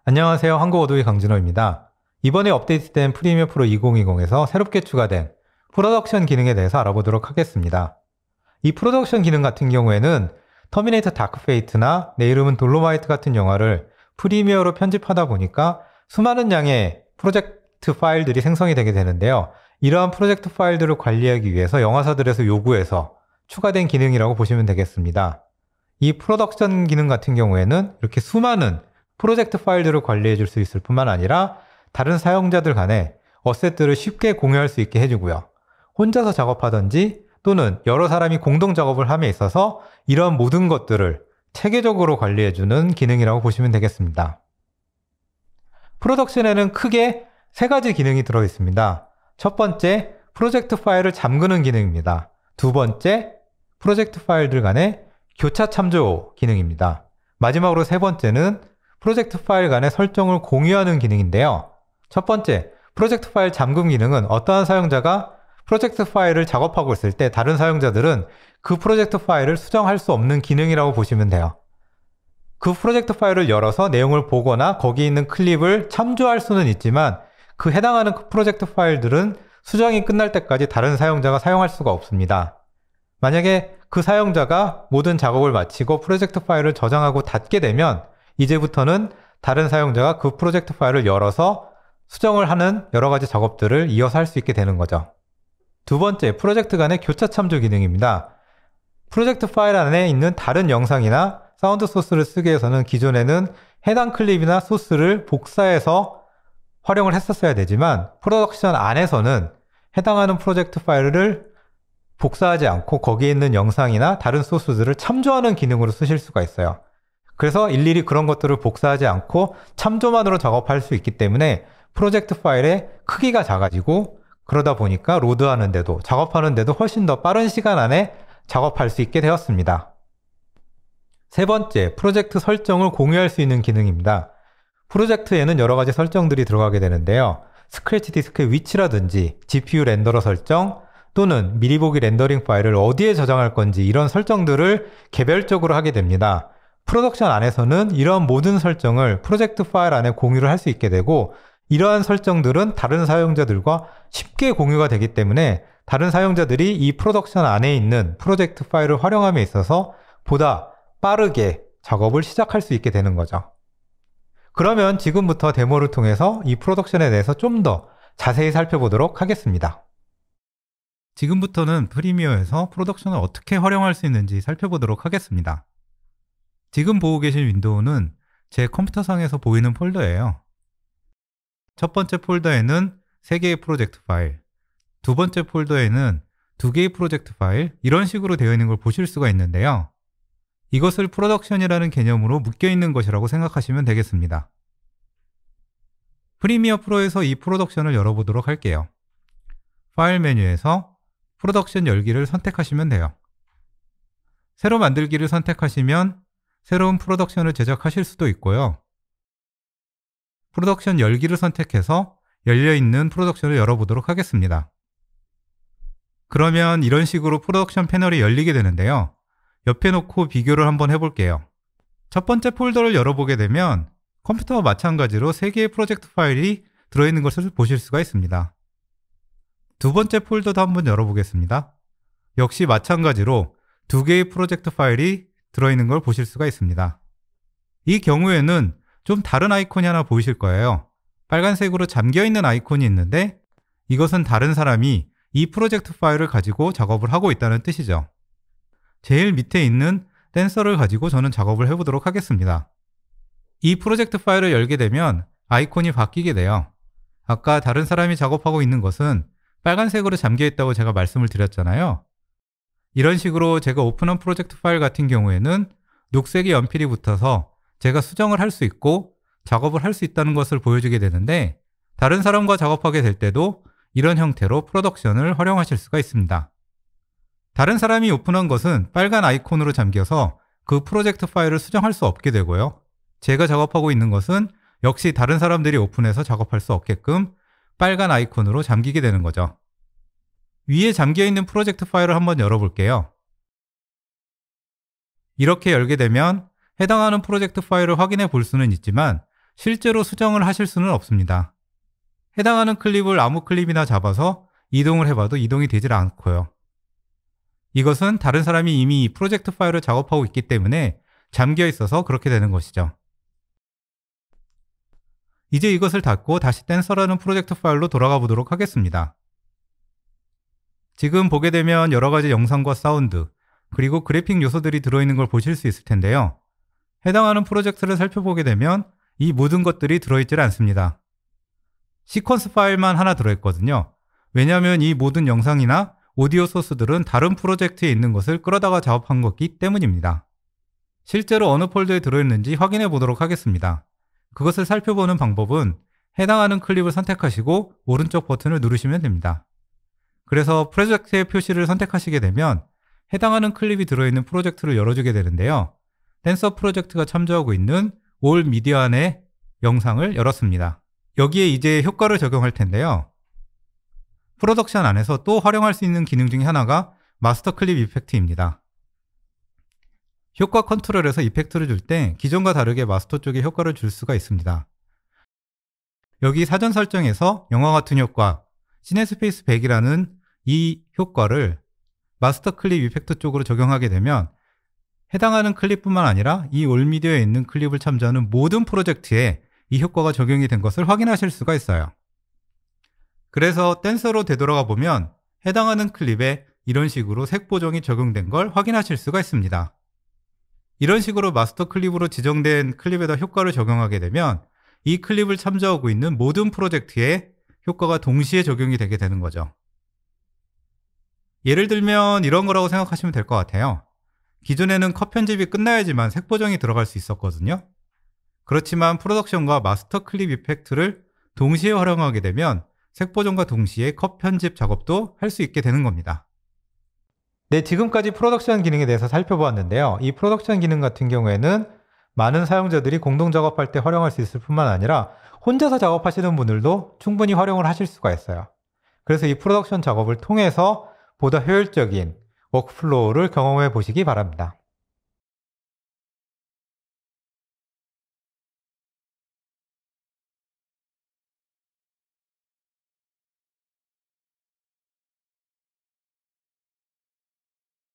안녕하세요. 한국어도의 강진호입니다. 이번에 업데이트된 프리미어 프로 2020에서 새롭게 추가된 프로덕션 기능에 대해서 알아보도록 하겠습니다. 이 프로덕션 기능 같은 경우에는 터미네이터 다크 페이트나 내 이름은 돌로마이트 같은 영화를 프리미어로 편집하다 보니까 수많은 양의 프로젝트 파일들이 생성이 되게 되는데요. 이러한 프로젝트 파일들을 관리하기 위해서 영화사들에서 요구해서 추가된 기능이라고 보시면 되겠습니다. 이 프로덕션 기능 같은 경우에는 이렇게 수많은 프로젝트 파일들을 관리해 줄 수 있을 뿐만 아니라 다른 사용자들 간에 어셋들을 쉽게 공유할 수 있게 해주고요. 혼자서 작업하든지 또는 여러 사람이 공동 작업을 함에 있어서 이런 모든 것들을 체계적으로 관리해주는 기능이라고 보시면 되겠습니다. 프로덕션에는 크게 세 가지 기능이 들어있습니다. 첫 번째, 프로젝트 파일을 잠그는 기능입니다. 두 번째, 프로젝트 파일들 간의 교차 참조 기능입니다. 마지막으로 세 번째는 프로젝트 파일 간의 설정을 공유하는 기능인데요. 첫 번째, 프로젝트 파일 잠금 기능은 어떠한 사용자가 프로젝트 파일을 작업하고 있을 때 다른 사용자들은 그 프로젝트 파일을 수정할 수 없는 기능이라고 보시면 돼요. 그 프로젝트 파일을 열어서 내용을 보거나 거기 있는 클립을 참조할 수는 있지만 그 해당하는 프로젝트 파일들은 수정이 끝날 때까지 다른 사용자가 사용할 수가 없습니다. 만약에 그 사용자가 모든 작업을 마치고 프로젝트 파일을 저장하고 닫게 되면 이제부터는 다른 사용자가 그 프로젝트 파일을 열어서 수정을 하는 여러 가지 작업들을 이어서 할 수 있게 되는 거죠. 두 번째, 프로젝트 간의 교차 참조 기능입니다. 프로젝트 파일 안에 있는 다른 영상이나 사운드 소스를 쓰기 위해서는 기존에는 해당 클립이나 소스를 복사해서 활용을 했었어야 되지만 프로덕션 안에서는 해당하는 프로젝트 파일을 복사하지 않고 거기에 있는 영상이나 다른 소스들을 참조하는 기능으로 쓰실 수가 있어요. 그래서 일일이 그런 것들을 복사하지 않고 참조만으로 작업할 수 있기 때문에 프로젝트 파일의 크기가 작아지고 그러다 보니까 로드하는데도 작업하는데도 훨씬 더 빠른 시간 안에 작업할 수 있게 되었습니다. 세 번째, 프로젝트 설정을 공유할 수 있는 기능입니다. 프로젝트에는 여러 가지 설정들이 들어가게 되는데요. 스크래치 디스크의 위치라든지 GPU 렌더러 설정 또는 미리 보기 렌더링 파일을 어디에 저장할 건지 이런 설정들을 개별적으로 하게 됩니다. 프로덕션 안에서는 이러한 모든 설정을 프로젝트 파일 안에 공유를 할 수 있게 되고 이러한 설정들은 다른 사용자들과 쉽게 공유가 되기 때문에 다른 사용자들이 이 프로덕션 안에 있는 프로젝트 파일을 활용함에 있어서 보다 빠르게 작업을 시작할 수 있게 되는 거죠. 그러면 지금부터 데모를 통해서 이 프로덕션에 대해서 좀 더 자세히 살펴보도록 하겠습니다. 지금부터는 프리미어에서 프로덕션을 어떻게 활용할 수 있는지 살펴보도록 하겠습니다. 지금 보고 계신 윈도우는 제 컴퓨터상에서 보이는 폴더예요. 첫 번째 폴더에는 3개의 프로젝트 파일, 두 번째 폴더에는 2개의 프로젝트 파일, 이런 식으로 되어 있는 걸 보실 수가 있는데요. 이것을 프로덕션이라는 개념으로 묶여있는 것이라고 생각하시면 되겠습니다. 프리미어 프로에서 이 프로덕션을 열어보도록 할게요. 파일 메뉴에서 프로덕션 열기를 선택하시면 돼요. 새로 만들기를 선택하시면 새로운 프로덕션을 제작하실 수도 있고요. 프로덕션 열기를 선택해서 열려있는 프로덕션을 열어보도록 하겠습니다. 그러면 이런 식으로 프로덕션 패널이 열리게 되는데요. 옆에 놓고 비교를 한번 해볼게요. 첫 번째 폴더를 열어보게 되면 컴퓨터와 마찬가지로 3개의 프로젝트 파일이 들어있는 것을 보실 수가 있습니다. 두 번째 폴더도 한번 열어보겠습니다. 역시 마찬가지로 2개의 프로젝트 파일이 들어있는 걸 보실 수가 있습니다. 이 경우에는 좀 다른 아이콘이 하나 보이실 거예요. 빨간색으로 잠겨있는 아이콘이 있는데 이것은 다른 사람이 이 프로젝트 파일을 가지고 작업을 하고 있다는 뜻이죠. 제일 밑에 있는 댄서를 가지고 저는 작업을 해보도록 하겠습니다. 이 프로젝트 파일을 열게 되면 아이콘이 바뀌게 돼요. 아까 다른 사람이 작업하고 있는 것은 빨간색으로 잠겨있다고 제가 말씀을 드렸잖아요. 이런 식으로 제가 오픈한 프로젝트 파일 같은 경우에는 녹색의 연필이 붙어서 제가 수정을 할 수 있고 작업을 할 수 있다는 것을 보여주게 되는데 다른 사람과 작업하게 될 때도 이런 형태로 프로덕션을 활용하실 수가 있습니다. 다른 사람이 오픈한 것은 빨간 아이콘으로 잠겨서 그 프로젝트 파일을 수정할 수 없게 되고요. 제가 작업하고 있는 것은 역시 다른 사람들이 오픈해서 작업할 수 없게끔 빨간 아이콘으로 잠기게 되는 거죠. 위에 잠겨있는 프로젝트 파일을 한번 열어볼게요. 이렇게 열게 되면 해당하는 프로젝트 파일을 확인해 볼 수는 있지만 실제로 수정을 하실 수는 없습니다. 해당하는 클립을 아무 클립이나 잡아서 이동을 해봐도 이동이 되질 않고요. 이것은 다른 사람이 이미 이 프로젝트 파일을 작업하고 있기 때문에 잠겨 있어서 그렇게 되는 것이죠. 이제 이것을 닫고 다시 댄서라는 프로젝트 파일로 돌아가 보도록 하겠습니다. 지금 보게 되면 여러 가지 영상과 사운드, 그리고 그래픽 요소들이 들어있는 걸 보실 수 있을 텐데요. 해당하는 프로젝트를 살펴보게 되면 이 모든 것들이 들어있질 않습니다. 시퀀스 파일만 하나 들어있거든요. 왜냐하면 이 모든 영상이나 오디오 소스들은 다른 프로젝트에 있는 것을 끌어다가 작업한 거기 때문입니다. 실제로 어느 폴더에 들어있는지 확인해 보도록 하겠습니다. 그것을 살펴보는 방법은 해당하는 클립을 선택하시고 오른쪽 버튼을 누르시면 됩니다. 그래서 프로젝트의 표시를 선택하시게 되면 해당하는 클립이 들어있는 프로젝트를 열어주게 되는데요. 댄서 프로젝트가 참조하고 있는 올 미디어 안의 영상을 열었습니다. 여기에 이제 효과를 적용할 텐데요. 프로덕션 안에서 또 활용할 수 있는 기능 중에 하나가 마스터 클립 이펙트입니다. 효과 컨트롤에서 이펙트를 줄 때 기존과 다르게 마스터 쪽에 효과를 줄 수가 있습니다. 여기 사전 설정에서 영화 같은 효과, 시네스페이스 100이라는 이 효과를 마스터 클립 이펙트 쪽으로 적용하게 되면 해당하는 클립뿐만 아니라 이 올미디어에 있는 클립을 참조하는 모든 프로젝트에 이 효과가 적용이 된 것을 확인하실 수가 있어요. 그래서 댄서로 되돌아가 보면 해당하는 클립에 이런 식으로 색 보정이 적용된 걸 확인하실 수가 있습니다. 이런 식으로 마스터 클립으로 지정된 클립에다 효과를 적용하게 되면 이 클립을 참조하고 있는 모든 프로젝트에 효과가 동시에 적용이 되게 되는 거죠. 예를 들면 이런 거라고 생각하시면 될 것 같아요. 기존에는 컷 편집이 끝나야지만 색 보정이 들어갈 수 있었거든요. 그렇지만 프로덕션과 마스터 클립 이펙트를 동시에 활용하게 되면 색 보정과 동시에 컷 편집 작업도 할 수 있게 되는 겁니다. 네, 지금까지 프로덕션 기능에 대해서 살펴보았는데요. 이 프로덕션 기능 같은 경우에는 많은 사용자들이 공동 작업할 때 활용할 수 있을 뿐만 아니라 혼자서 작업하시는 분들도 충분히 활용을 하실 수가 있어요. 그래서 이 프로덕션 작업을 통해서 보다 효율적인 워크플로우를 경험해 보시기 바랍니다.